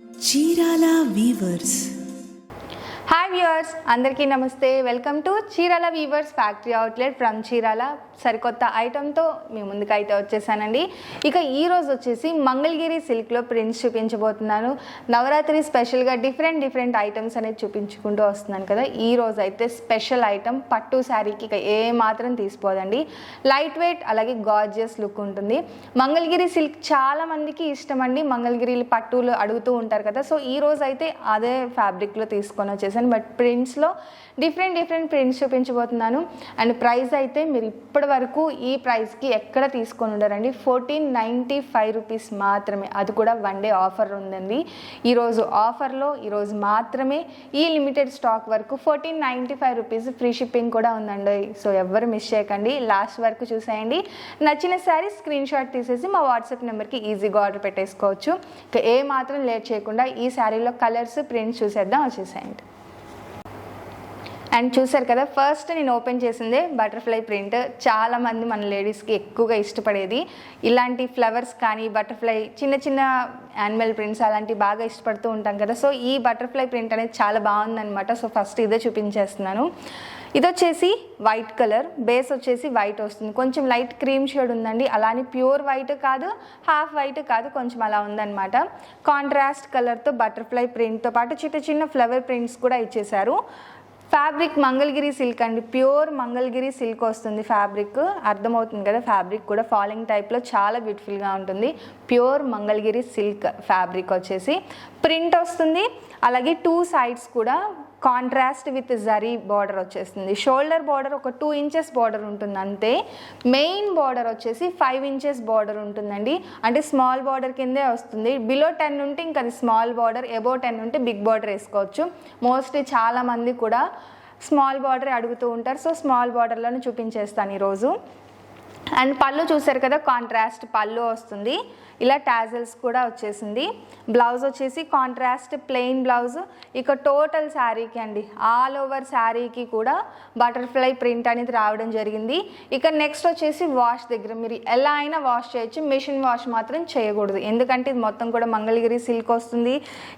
Chirala weavers. Hi viewers, అందరికీ నమస్తే. Welcome to Chirala weavers factory outlet from Chirala. సరికొత్త ఐటెంతో మీ ముందుకైతే వచ్చేసానండి. ఇక ఈరోజు వచ్చేసి మంగళగిరి సిల్క్లో ప్రింట్స్ చూపించబోతున్నాను. నవరాత్రి స్పెషల్గా డిఫరెంట్ ఐటమ్స్ అనేది చూపించుకుంటూ వస్తున్నాను కదా. ఈరోజు అయితే స్పెషల్ ఐటమ్ పట్టు శారీకి ఇక ఏ మాత్రం తీసిపోదండి. లైట్ వెయిట్ అలాగే గార్జియస్ లుక్ ఉంటుంది. మంగళగిరి సిల్క్ చాలా మందికి ఇష్టం అండి. మంగళగిరి పట్టులు అడుగుతూ ఉంటారు కదా. సో ఈరోజు అయితే అదే ఫ్యాబ్రిక్లో తీసుకొని వచ్చేసాను. బట్ ప్రింట్స్లో డిఫరెంట్ ప్రింట్స్ చూపించబోతున్నాను. అండ్ ప్రైస్ అయితే మీరు ఇప్పటి వరకు ఈ ప్రైస్కి ఎక్కడ తీసుకొని ఉండరండి. 1495 రూపీస్ మాత్రమే. అది కూడా వన్ డే ఆఫర్ ఉందండి. ఈరోజు ఆఫర్లో ఈరోజు మాత్రమే ఈ లిమిటెడ్ స్టాక్ వరకు 1495 రూపీస్ ఫ్రీ షిప్పింగ్ కూడా ఉందండి. సో ఎవ్వరు మిస్ చేయకండి, లాస్ట్ వరకు చూసేయండి. నచ్చిన శారీ స్క్రీన్ షాట్ తీసేసి మా వాట్సాప్ నెంబర్కి ఈజీగా ఆర్డర్ పెట్టేసుకోవచ్చు. ఇక ఏ మాత్రం లేట్ చేయకుండా ఈ శారీలో కలర్స్ ప్రింట్స్ చూసేద్దాం, వచ్చేసేయండి. అండ్ చూసారు కదా, ఫస్ట్ నేను ఓపెన్ చేసిందే బటర్ఫ్లై ప్రింట్. చాలామంది మన లేడీస్కి ఎక్కువగా ఇష్టపడేది ఇలాంటి ఫ్లవర్స్ కానీ బటర్ఫ్లై చిన్న యానిమల్ ప్రింట్స్ అలాంటివి బాగా ఇష్టపడుతూ ఉంటాం కదా. సో ఈ బటర్ఫ్లై ప్రింట్ అనేది చాలా బాగుందనమాట. సో ఫస్ట్ ఇదే చూపించేస్తున్నాను. ఇది వచ్చేసి వైట్ కలర్, బేస్ వచ్చేసి వైట్ వస్తుంది. కొంచెం లైట్ క్రీమ్ షేడ్ ఉందండి. అలానే ప్యూర్ వైట్ కాదు, హాఫ్ వైట్ కాదు, కొంచెం అలా ఉందన్నమాట. కాంట్రాస్ట్ కలర్తో బటర్ఫ్లై ప్రింట్తో పాటు చిన్న ఫ్లవర్ ప్రింట్స్ కూడా ఇచ్చేశారు. ఫ్యాబ్రిక్ మంగళగిరి సిల్క్ అండి, ప్యూర్ మంగళగిరి సిల్క్ వస్తుంది ఫ్యాబ్రిక్. అర్థమవుతుంది కదా, ఫ్యాబ్రిక్ కూడా ఫాలింగ్ టైప్లో చాలా బ్యూటిఫుల్గా ఉంటుంది. ప్యూర్ మంగళగిరి సిల్క్ ఫ్యాబ్రిక్ వచ్చేసి ప్రింట్ వస్తుంది. అలాగే 2 సైడ్స్ కూడా కాంట్రాస్ట్ విత్ జరీ బార్డర్ వచ్చేస్తుంది. షోల్డర్ బార్డర్ ఒక 2 ఇంచెస్ బార్డర్ ఉంటుంది అంతే. మెయిన్ బార్డర్ వచ్చేసి 5 ఇంచెస్ బార్డర్ ఉంటుందండి. అంటే స్మాల్ బార్డర్ కిందే వస్తుంది. బిలో 10 ఉంటే ఇంకా అది స్మాల్ బార్డర్, అబోవ్ 10 ఉంటే బిగ్ బార్డర్ వేసుకోవచ్చు. మోస్ట్లీ చాలామంది కూడా స్మాల్ బార్డర్ అడుగుతూ ఉంటారు. సో స్మాల్ బార్డర్లోనే చూపించేస్తాను ఈరోజు. అండ్ పళ్ళు చూసారు కదా, కాంట్రాస్ట్ పళ్ళు వస్తుంది. ఇలా టాజల్స్ కూడా వచ్చేసింది. బ్లౌజ్ వచ్చేసి కాంట్రాస్ట్ ప్లెయిన్ బ్లౌజ్. ఇక టోటల్ శారీకి అండి, ఆల్ ఓవర్ శారీకి కూడా బటర్ఫ్లై ప్రింట్ అనేది రావడం జరిగింది. ఇక నెక్స్ట్ వచ్చేసి వాష్ దగ్గర మీరు ఎలా అయినా వాష్ చేయొచ్చు, మిషన్ వాష్ మాత్రం చేయకూడదు. ఎందుకంటే ఇది మొత్తం కూడా మంగళగిరి సిల్క్ వస్తుంది,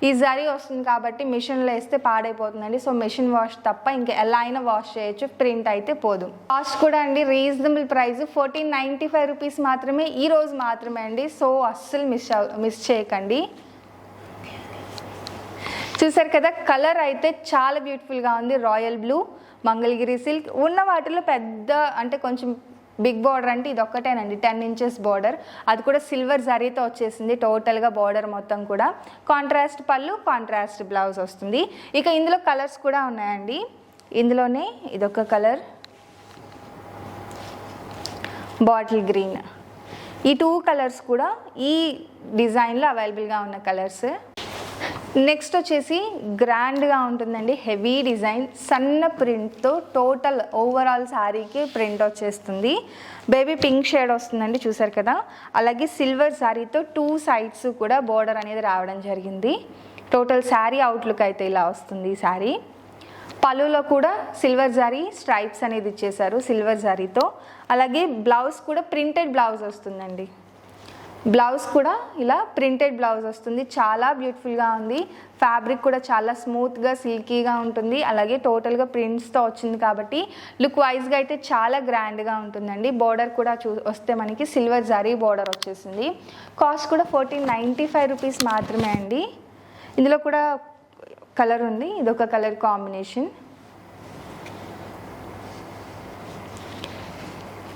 ఈ జరీ వస్తుంది కాబట్టి మిషన్లో వేస్తే పాడైపోతుందండి. సో మిషన్ వాష్ తప్ప ఇంకా ఎలా అయినా వాష్ చేయొచ్చు, ప్రింట్ అయితే పోదు. కాస్ట్ కూడా అండి రీజనబుల్ ప్రైస్ 1495 రూపీస్ మాత్రమే, ఈ రోజు మాత్రమే అండి. సో అస్సలు మిస్ చేయకండి. చూసారు కదా, కలర్ అయితే చాలా బ్యూటిఫుల్గా ఉంది. Royal blue Mangalagiri silk. ఉన్న వాటిలో పెద్ద అంటే కొంచెం బిగ్ బార్డర్ అంటే ఇది ఒక్కటేనండి, 10 ఇంచెస్ బార్డర్. అది కూడా సిల్వర్ జరీతో వచ్చేసింది టోటల్గా బార్డర్ మొత్తం కూడా. కాంట్రాస్ట్ పళ్ళు, కాంట్రాస్ట్ బ్లౌజ్ వస్తుంది. ఇక ఇందులో కలర్స్ కూడా ఉన్నాయండి. ఇందులోనే ఇదొక కలర్, బాటిల్ గ్రీన్. ఈ 2 కలర్స్ కూడా ఈ డిజైన్లో అవైలబుల్గా ఉన్న కలర్స్. నెక్స్ట్ వచ్చేసి గ్రాండ్గా ఉంటుందండి, హెవీ డిజైన్, సన్న ప్రింట్తో టోటల్ ఓవరాల్ శారీకి ప్రింట్ వచ్చేస్తుంది. బేబీ పింక్ షేడ్ వస్తుందండి, చూసారు కదా. అలాగే సిల్వర్ శారీతో 2 సైడ్స్ కూడా బోర్డర్ అనేది రావడం జరిగింది. టోటల్ శారీ అవుట్లుక్ అయితే ఇలా వస్తుంది ఈ శారీ. పళ్ళులో కూడా సిల్వర్ జరీ స్ట్రైప్స్ అనేది ఇచ్చేసారు సిల్వర్ జరీతో. అలాగే బ్లౌజ్ కూడా ప్రింటెడ్ బ్లౌజ్ వస్తుందండి. బ్లౌజ్ కూడా ఇలా ప్రింటెడ్ బ్లౌజ్ వస్తుంది. చాలా బ్యూటిఫుల్గా ఉంది. ఫ్యాబ్రిక్ కూడా చాలా స్మూత్గా సిల్కీగా ఉంటుంది. అలాగే టోటల్గా ప్రింట్స్తో వచ్చింది కాబట్టి లుక్ వైజ్గా అయితే చాలా గ్రాండ్గా ఉంటుందండి. బోర్డర్ కూడా వస్తే మనకి సిల్వర్ జరీ బోర్డర్ వచ్చేసింది. కాస్ట్ కూడా 1495 రూపీస్ మాత్రమే అండి. ఇందులో కూడా కలర్ ఉంది, ఇదొక కలర్ కాంబినేషన్.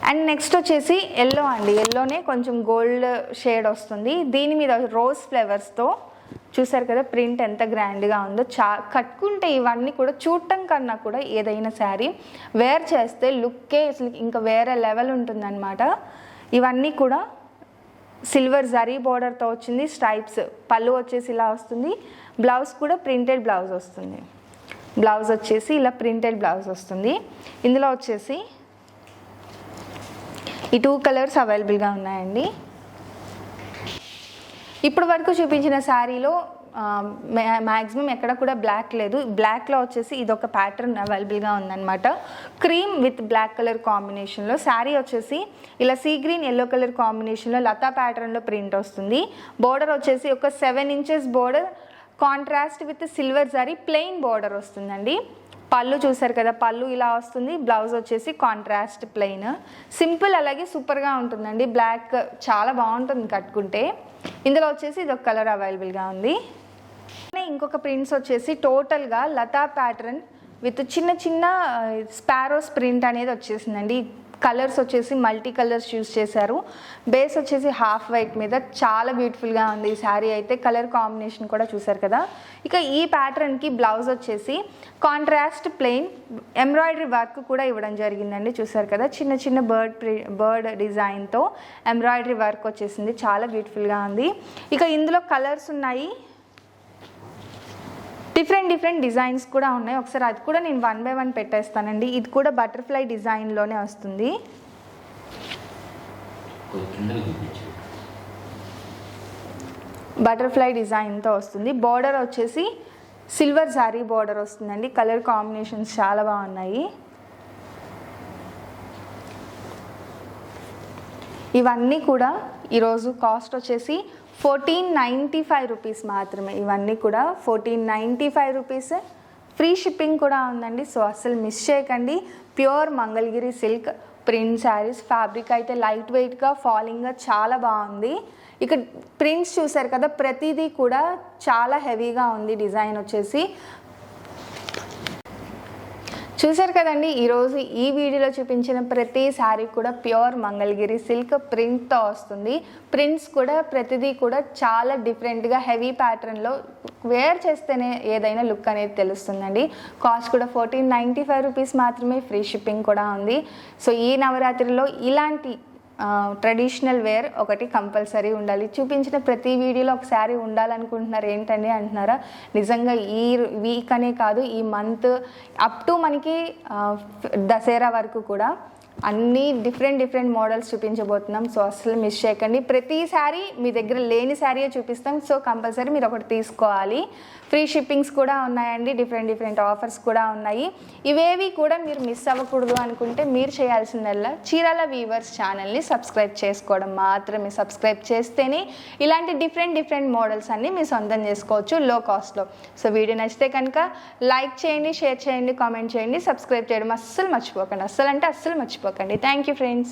అండ్ నెక్స్ట్ వచ్చేసి ఎల్లో అండి. ఎల్లోనే కొంచెం గోల్డ్ షేడ్ వస్తుంది. దీని మీద రోజ్ ఫ్లవర్స్తో చూసారు కదా ప్రింట్ ఎంత గ్రాండ్గా ఉందో. కట్టుకుంటే ఇవన్నీ కూడా చూడటం కన్నా కూడా ఏదైనా శారీ వేర్ చేస్తే లుక్కే అసలు ఇంకా వేరే లెవెల్ ఉంటుందన్నమాట. ఇవన్నీ కూడా సిల్వర్ జరీ బోర్డర్తో వచ్చింది. స్ట్రైప్స్ పళ్ళు వచ్చేసి ఇలా వస్తుంది. బ్లౌజ్ కూడా ప్రింటెడ్ బ్లౌజ్ వస్తుంది. బ్లౌజ్ వచ్చేసి ఇలా ప్రింటెడ్ బ్లౌజ్ వస్తుంది. ఇందులో వచ్చేసి ఈ 2 కలర్స్ అవైలబుల్గా ఉన్నాయండి. ఇప్పుడు వరకు చూపించిన శారీలో మ్యాక్సిమం ఎక్కడ కూడా బ్లాక్ లేదు. బ్లాక్లో వచ్చేసి ఇదొక ప్యాటర్న్ అవైలబుల్గా ఉందన్నమాట. క్రీమ్ విత్ బ్లాక్ కలర్ కాంబినేషన్లో శారీ వచ్చేసి ఇలా సీ గ్రీన్ ఎల్లో కలర్ కాంబినేషన్లో లతా ప్యాటర్న్లో ప్రింట్ వస్తుంది. బోర్డర్ వచ్చేసి ఒక 7 inches border contrast with silver zari plain border వస్తుందండి. పళ్ళు చూసారు కదా, పళ్ళు ఇలా వస్తుంది. బ్లౌజ్ వచ్చేసి కాంట్రాస్ట్ ప్లెయిన్ సింపుల్, అలాగే సూపర్గా ఉంటుందండి. బ్లాక్ చాలా బాగుంటుంది కట్టుకుంటే. ఇందులో వచ్చేసి ఇది ఒక కలర్ అవైలబుల్గా ఉంది. ఇంకొక ప్రింట్స్ వచ్చేసి టోటల్గా లతా ప్యాటర్న్ విత్ చిన్న చిన్న స్పారోస్ ప్రింట్ అనేది వచ్చేసిందండి. కలర్స్ వచ్చేసి మల్టీ కలర్స్ యూస్ చేశారు. బేస్ వచ్చేసి హాఫ్ వైట్ మీద చాలా బ్యూటిఫుల్గా ఉంది ఈ శారీ అయితే. కలర్ కాంబినేషన్ కూడా చూసారు కదా. ఇక ఈ ప్యాటర్న్కి బ్లౌజ్ వచ్చేసి కాంట్రాస్ట్ ప్లెయిన్ ఎంబ్రాయిడరీ వర్క్ కూడా ఇవ్వడం జరిగిందండి. చూసారు కదా, చిన్న చిన్న బర్డ్ డిజైన్తో ఎంబ్రాయిడరీ వర్క్ వచ్చేసింది. చాలా బ్యూటిఫుల్గా ఉంది. ఇక ఇందులో కలర్స్ ఉన్నాయి, డిఫరెంట్ డిజైన్స్ కూడా ఉన్నాయి. ఒకసారి అది కూడా నేను 1 by 1 పెట్టేస్తానండి. ఇది కూడా బటర్ఫ్లై డిజైన్లోనే వస్తుంది. బటర్ఫ్లై డిజైన్తో వస్తుంది. బార్డర్ వచ్చేసి సిల్వర్ జారీ బార్డర్ వస్తుందండి. కలర్ కాంబినేషన్స్ చాలా బాగున్నాయి. ఇవన్నీ కూడా ఈరోజు కాస్ట్ వచ్చేసి 1495 రూపీస్ మాత్రమే. ఇవన్నీ కూడా 1495 రూపీస్. ఫ్రీ షిప్పింగ్ కూడా ఉందండి. సో అస్సలు మిస్ చేయకండి. Pure Mangalagiri silk print saris. Fabric అయితే లైట్ వెయిట్గా ఫాలింగ్గా చాలా బాగుంది. ఇక ప్రింట్స్ చూసారు కదా, ప్రతిదీ కూడా చాలా హెవీగా ఉంది. డిజైన్ వచ్చేసి చూసారు కదండి. ఈరోజు ఈ వీడియోలో చూపించిన ప్రతి శారీ కూడా ప్యూర్ మంగళగిరి సిల్క్ ప్రింట్తో వస్తుంది. ప్రింట్స్ కూడా ప్రతిదీ కూడా చాలా డిఫరెంట్గా హెవీ ప్యాటర్న్లో వేర్ చేస్తేనే ఏదైనా లుక్ అనేది తెలుస్తుందండి. కాస్ట్ కూడా 1495 రూపీస్ మాత్రమే. ఫ్రీ షిప్పింగ్ కూడా ఉంది. సో ఈ నవరాత్రిలో ఇలాంటి ట్రెడిషనల్ వేర్ ఒకటి కంపల్సరీ ఉండాలి. చూపించిన ప్రతి వీడియోలో ఒక శారీ ఉండాలనుకుంటున్నారు ఏంటండి అంటున్నారా? నిజంగా ఈ వీక్ అనే కాదు, ఈ మంత్ అప్ టు మనకి దసరా వరకు కూడా అన్నీ డిఫరెంట్ మోడల్స్ చూపించబోతున్నాం. సో అసలు మిస్ చేయకండి. ప్రతి శారీ మీ దగ్గర లేని శారీయే చూపిస్తాం. సో కంపల్సరీ మీరు ఒకటి తీసుకోవాలి. ఫ్రీ షిప్పింగ్స్ కూడా ఉన్నాయండి. డిఫరెంట్ ఆఫర్స్ కూడా ఉన్నాయి. ఇవేవి కూడా మీరు మిస్ అవ్వకూడదు అనుకుంటే మీరు చేయాల్సిందల్లా చీరాల వీవర్స్ ఛానల్ని సబ్స్క్రైబ్ చేసుకోవడం మాత్రమే. సబ్స్క్రైబ్ చేస్తేనే ఇలాంటి డిఫరెంట్ మోడల్స్ అన్నీ మీరు సొంతం చేసుకోవచ్చు లో కాస్ట్లో. సో వీడియో నచ్చితే కనుక లైక్ చేయండి, షేర్ చేయండి, కామెంట్ చేయండి, సబ్స్క్రైబ్ చేయడం అస్సలు మర్చిపోకండి. అస్సలు మర్చిపోకండి. Thank you friends.